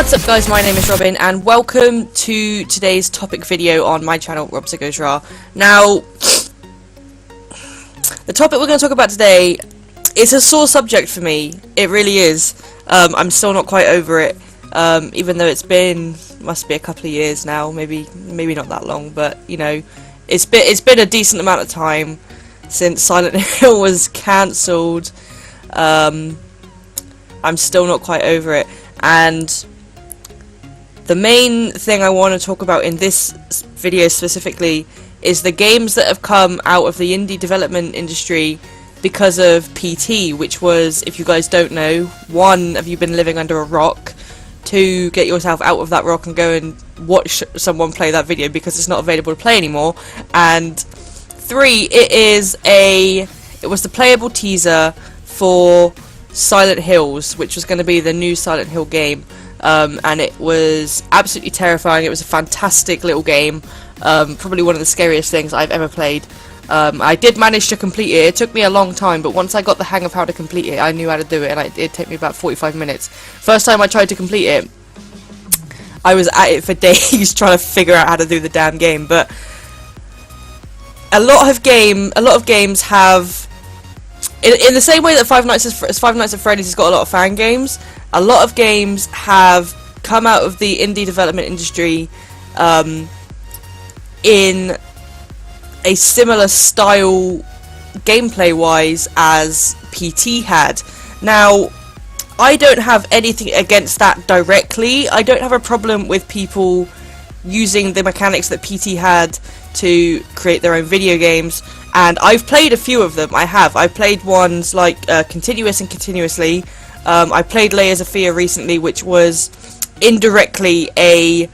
What's up guys, my name is Robin and welcome to today's topic video on my channel, RobzarrGoesRawr. Now, the topic we're going to talk about today is a sore subject for me. It really is. I'm still not quite over it, even though must be a couple of years now, maybe not that long, but you know, it's been a decent amount of time since Silent Hill was cancelled. I'm still not quite over it, and the main thing I want to talk about in this video specifically is the games that have come out of the indie development industry because of PT, which was, if you guys don't know, 1, have you been living under a rock? 2, get yourself out of that rock and go and watch someone play that video because it's not available to play anymore. And 3, it was the playable teaser for Silent Hills, which was going to be the new Silent Hill game. And it was absolutely terrifying. It was a fantastic little game, probably one of the scariest things I've ever played. I did manage to complete it. It took me a long time, but once I got the hang of how to complete it, I knew how to do it, and it took me about 45 minutes. First time I tried to complete it, I was at it for days trying to figure out how to do the damn game. But a lot of games have, in the same way that Five Nights at Freddy's has got a lot of fan games, a lot of games have come out of the indie development industry in a similar style gameplay-wise as PT had. Now, I don't have anything against that directly. I don't have a problem with people using the mechanics that PT had to create their own video games, and I've played a few of them. I've played ones like Continuous and Continuously. I played Layers of Fear recently, which was indirectly a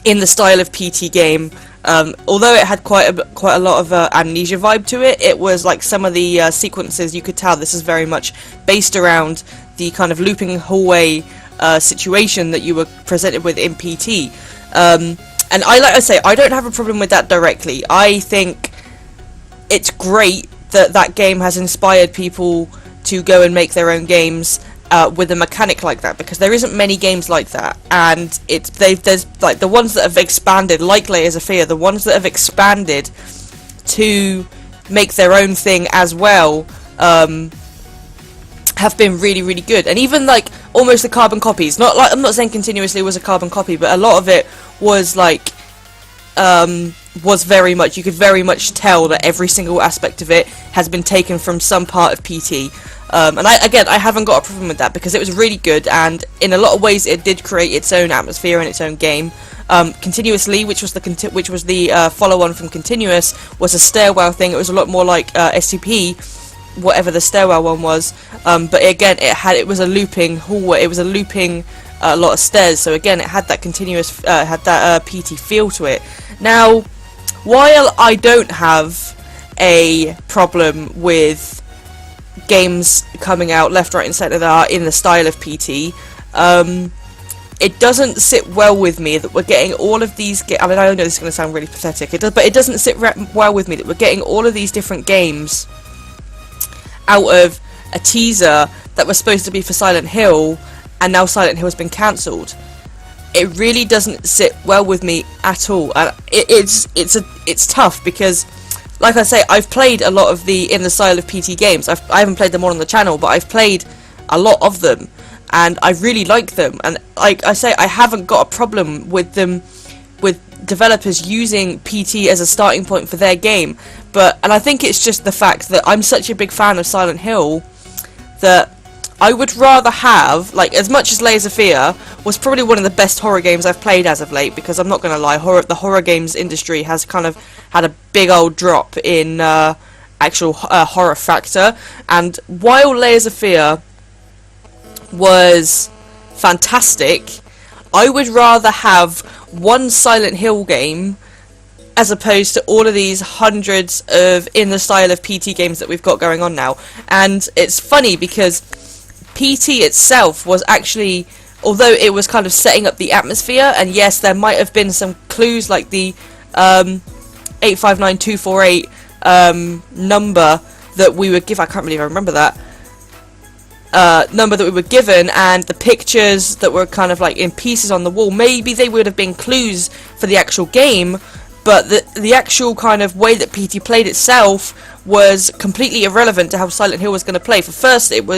in the style of PT game. Although it had quite a lot of Amnesia vibe to it, it was like some of the sequences, you could tell this is very much based around the kind of looping hallway situation that you were presented with in PT. And like I say, I don't have a problem with that directly. I think it's great that that game has inspired people to go and make their own games with a mechanic like that, because there isn't many games like that, and there's like the ones that have expanded, like Layers of Fear, the ones that have expanded to make their own thing as well, have been really, really good. And even like almost the carbon copies, I'm not saying Continuously was a carbon copy, but a lot of it was like was very much, you could very much tell that every single aspect of it has been taken from some part of PT. And I haven't got a problem with that, because it was really good, and in a lot of ways it did create its own atmosphere and its own game. Continuously, which was the follow-on from Continuous, was a stairwell thing. It was a lot more like SCP, whatever the stairwell one was. But again, it was a looping hallway. It was a looping lot of stairs. So again, it had that continuous, had that PT feel to it. Now, while I don't have a problem with games coming out left, right and centre that are in the style of PT, it doesn't sit well with me that we're getting all of these I mean, I know this is going to sound really pathetic, but it doesn't sit well with me that we're getting all of these different games out of a teaser that was supposed to be for Silent Hill, and now Silent Hill has been cancelled. It really doesn't sit well with me at all, and it's tough, because like I say, I've played a lot of the in the style of PT games. I haven't played them all on the channel, but I've played a lot of them, and I really like them. And like I say, I haven't got a problem with them, with developers using PT as a starting point for their game. And I think it's just the fact that I'm such a big fan of Silent Hill that I would rather have, like, as much as Layers of Fear was probably one of the best horror games I've played as of late, because I'm not going to lie, the horror games industry has kind of had a big old drop in actual horror factor, and while Layers of Fear was fantastic, I would rather have one Silent Hill game as opposed to all of these hundreds of in the style of PT games that we've got going on now. And it's funny, because PT itself was actually, although it was kind of setting up the atmosphere, and yes, there might have been some clues like the 859248 number that we would give, I can't believe I remember that, number that we were given, and the pictures that were kind of like in pieces on the wall, maybe they would have been clues for the actual game, but the actual kind of way that PT played itself was completely irrelevant to how Silent Hill was going to play. First of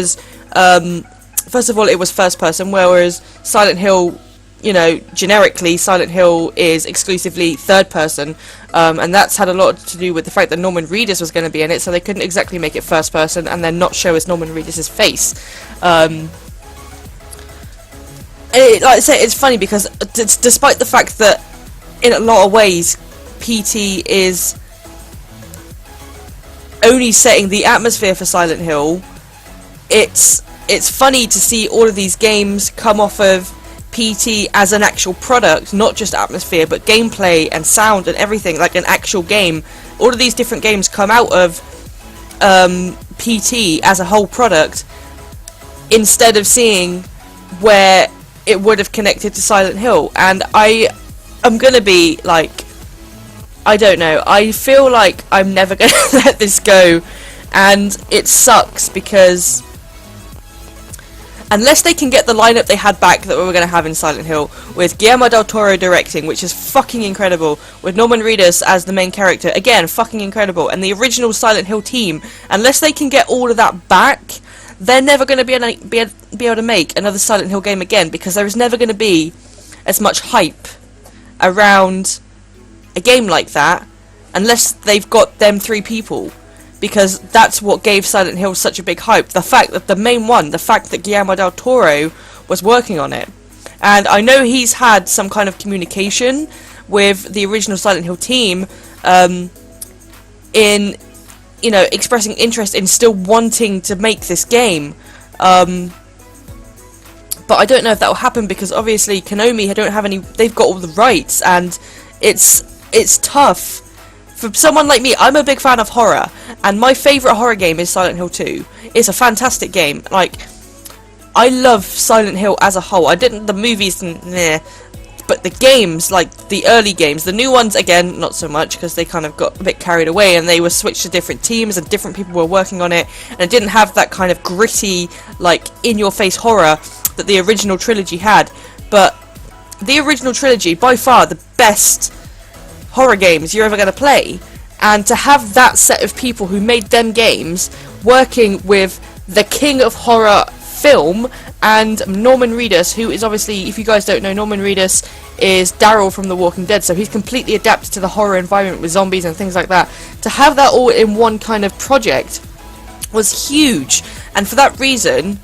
all, it was first person, whereas Silent Hill, you know, generically, Silent Hill is exclusively third person, and that's had a lot to do with the fact that Norman Reedus was going to be in it, so they couldn't exactly make it first person and then not show us Norman Reedus' face. Like I say, it's funny because despite the fact that in a lot of ways PT is only setting the atmosphere for Silent Hill, it's funny to see all of these games come off of PT as an actual product, not just atmosphere, but gameplay and sound and everything, like an actual game. All of these different games come out of PT as a whole product, instead of seeing where it would have connected to Silent Hill. And I'm gonna be like, I don't know, I feel like I'm never gonna let this go, and it sucks because unless they can get the lineup they had back that we were going to have in Silent Hill, with Guillermo del Toro directing, which is fucking incredible, with Norman Reedus as the main character, again, fucking incredible, and the original Silent Hill team, unless they can get all of that back, they're never going to be able to make another Silent Hill game again, because there is never going to be as much hype around a game like that, unless they've got them three people. Because that's what gave Silent Hill such a big hype. The fact that the fact that Guillermo del Toro was working on it. And I know he's had some kind of communication with the original Silent Hill team in, you know, expressing interest in still wanting to make this game. But I don't know if that will happen because obviously Konami don't have any, they've got all the rights, and it's tough. For someone like me, I'm a big fan of horror, and my favourite horror game is Silent Hill 2. It's a fantastic game. Like, I love Silent Hill as a whole. I didn't, the movies, nah, but the games, like the early games, the new ones, again, not so much, because they kind of got a bit carried away, and they were switched to different teams, and different people were working on it, and it didn't have that kind of gritty, like, in-your-face horror that the original trilogy had. But the original trilogy, by far, the best horror games you're ever going to play, and to have that set of people who made them games working with the king of horror film and Norman Reedus, who is obviously, if you guys don't know, Norman Reedus is Daryl from The Walking Dead, so he's completely adapted to the horror environment with zombies and things like that. To have that all in one kind of project was huge, and for that reason,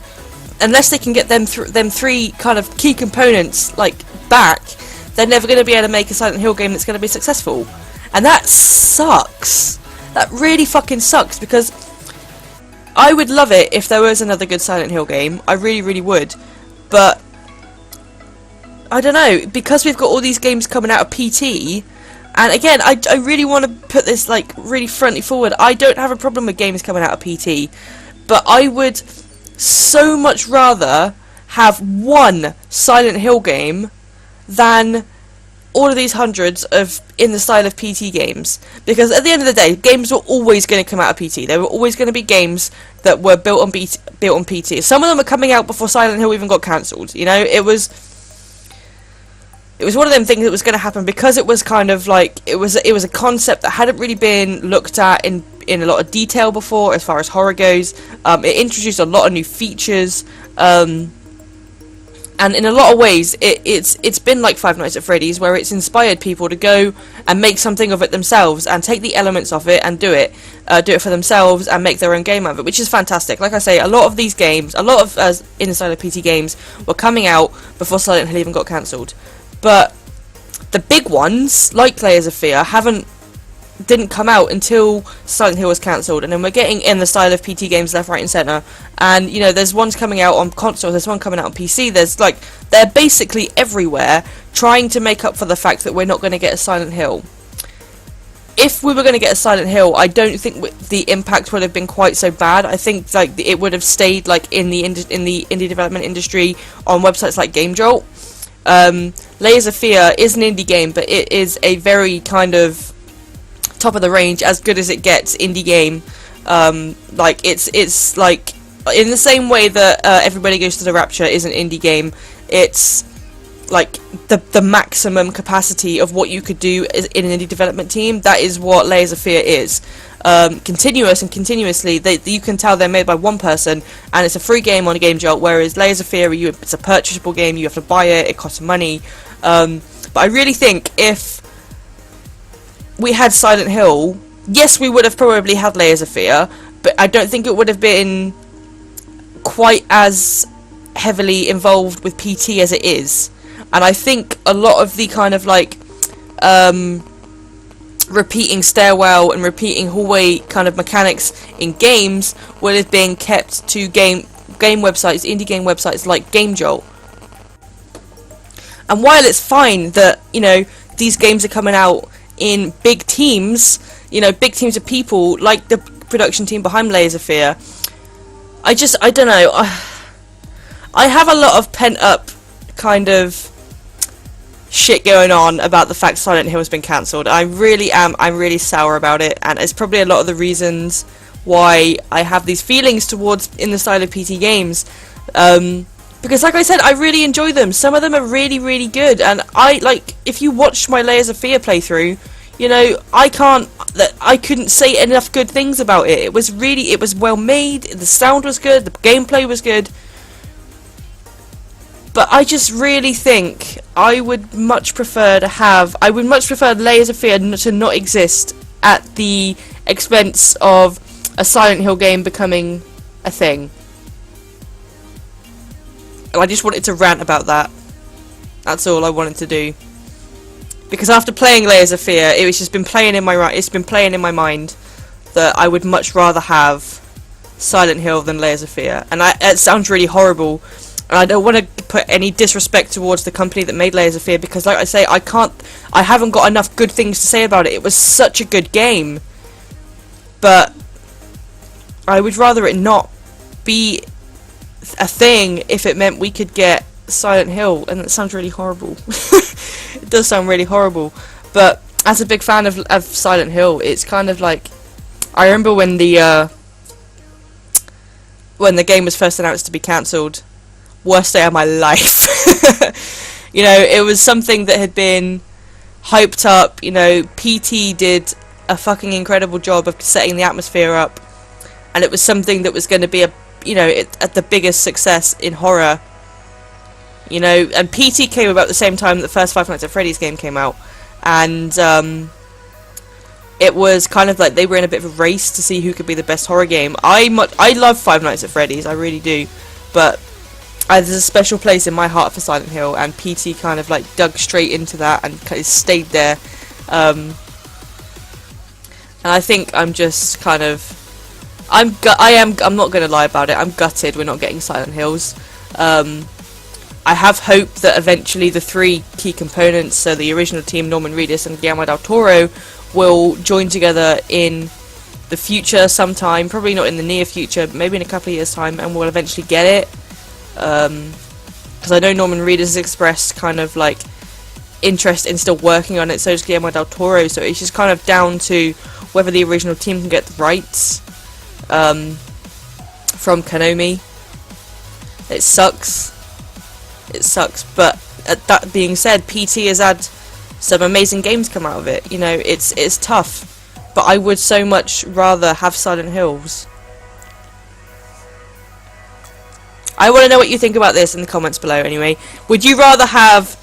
unless they can get them three kind of key components like back, they're never going to be able to make a Silent Hill game that's going to be successful. And that sucks. That really fucking sucks, because I would love it if there was another good Silent Hill game. I really, really would. But I don't know, because we've got all these games coming out of PT, and again, I really want to put this like really frontly forward. I don't have a problem with games coming out of PT, but I would so much rather have one Silent Hill game than all of these hundreds of in the style of PT games, because at the end of the day, games were always going to come out of PT. There were always going to be games that were built on PT. Some of them are coming out before Silent Hill even got cancelled. You know, it was one of them things that was going to happen because it was kind of like it was a concept that hadn't really been looked at in a lot of detail before as far as horror goes. It introduced a lot of new features. And in a lot of ways, it's been like Five Nights at Freddy's, where it's inspired people to go and make something of it themselves, and take the elements of it and do it for themselves, and make their own game of it, which is fantastic. Like I say, a lot of these games, a lot of inside of PT games, were coming out before Silent Hill even got cancelled. But the big ones, like Layers of Fear, didn't come out until Silent Hill was cancelled, and then we're getting in the style of PT games left, right and centre. And you know, there's ones coming out on console, there's one coming out on PC, they're basically everywhere trying to make up for the fact that we're not going to get a Silent Hill. If we were going to get a Silent Hill, I don't think the impact would have been quite so bad. I think like it would have stayed like in the indie development industry on websites like GameJolt. Layers of Fear is an indie game, but it is a very kind of top of the range, as good as it gets indie game. Like it's like in the same way that Everybody Goes to the Rapture is an indie game, it's like the maximum capacity of what you could do in an indie development team. That is what Layers of Fear is. Continuous and continuously, you can tell they're made by one person, and it's a free game on a Game Jolt, whereas Layers of Fear, it's a purchasable game, you have to buy it, it costs money. But I really think if we had Silent Hill, yes, we would have probably had Layers of Fear, but I don't think it would have been quite as heavily involved with PT as it is. And I think a lot of the kind of like repeating stairwell and repeating hallway kind of mechanics in games would have been kept to game websites, indie game websites like Game Jolt. And while it's fine that, you know, these games are coming out in big teams, you know, big teams of people like the production team behind Layers of Fear, I don't know, I have a lot of pent up kind of shit going on about the fact Silent Hill has been cancelled. I'm really sour about it, and it's probably a lot of the reasons why I have these feelings towards in the style of PT games. Because like I said, I really enjoy them. Some of them are really, really good, and if you watched my Layers of Fear playthrough, you know, I couldn't say enough good things about it. It was well made, the sound was good, the gameplay was good. But I just really think I would much prefer Layers of Fear to not exist at the expense of a Silent Hill game becoming a thing. And I just wanted to rant about that. That's all I wanted to do. Because after playing Layers of Fear, it's just been playing in my mind that I would much rather have Silent Hill than Layers of Fear. And it sounds really horrible. And I don't want to put any disrespect towards the company that made Layers of Fear, because like I say, I haven't got enough good things to say about it. It was such a good game. But I would rather it not be a thing if it meant we could get Silent Hill, and that sounds really horrible. It does sound really horrible. But as a big fan of Silent Hill, it's kind of like, I remember when the game was first announced to be cancelled, worst day of my life. You know, it was something that had been hyped up. You know, PT did a fucking incredible job of setting the atmosphere up, and it was something that was going to be at the biggest success in horror. You know, and PT came about the same time that the first Five Nights at Freddy's game came out, and it was kind of like they were in a bit of a race to see who could be the best horror game. I love Five Nights at Freddy's, I really do, but there's a special place in my heart for Silent Hill, and PT kind of like dug straight into that and kind of stayed there. And I think I'm just kind of, I'm not going to lie about it, I'm gutted we're not getting Silent Hills. I have hope that eventually the three key components, so the original team, Norman Reedus and Guillermo del Toro, will join together in the future sometime, probably not in the near future, but maybe in a couple of years' time, and we'll eventually get it. Because I know Norman Reedus has expressed kind of like interest in still working on it, so does Guillermo del Toro, so it's just kind of down to whether the original team can get the rights from Konami. It sucks, but that being said, PT has had some amazing games come out of it. You know, it's tough, but I would so much rather have Silent Hills. I want to know what you think about this in the comments below anyway. Would you rather have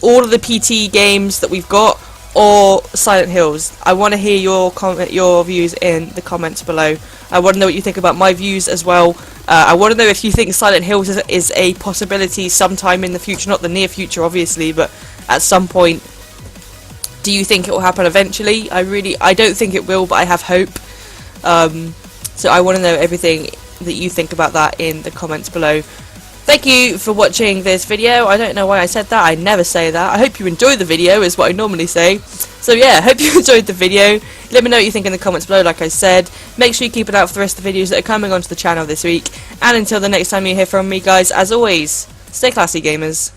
all of the PT games that we've got, or Silent Hills? I want to hear your views in the comments below. I want to know what you think about my views as well. I want to know if you think Silent Hills is a possibility sometime in the future, not the near future obviously, but at some point. Do you think it will happen eventually? I don't think it will, but I have hope. So I want to know everything that you think about that in the comments below. Thank you for watching this video. I don't know why I said that. I never say that. I hope you enjoyed the video is what I normally say. So yeah, hope you enjoyed the video. Let me know what you think in the comments below, like I said. Make sure you keep an eye out for the rest of the videos that are coming onto the channel this week. And until the next time you hear from me, guys, as always, stay classy, gamers.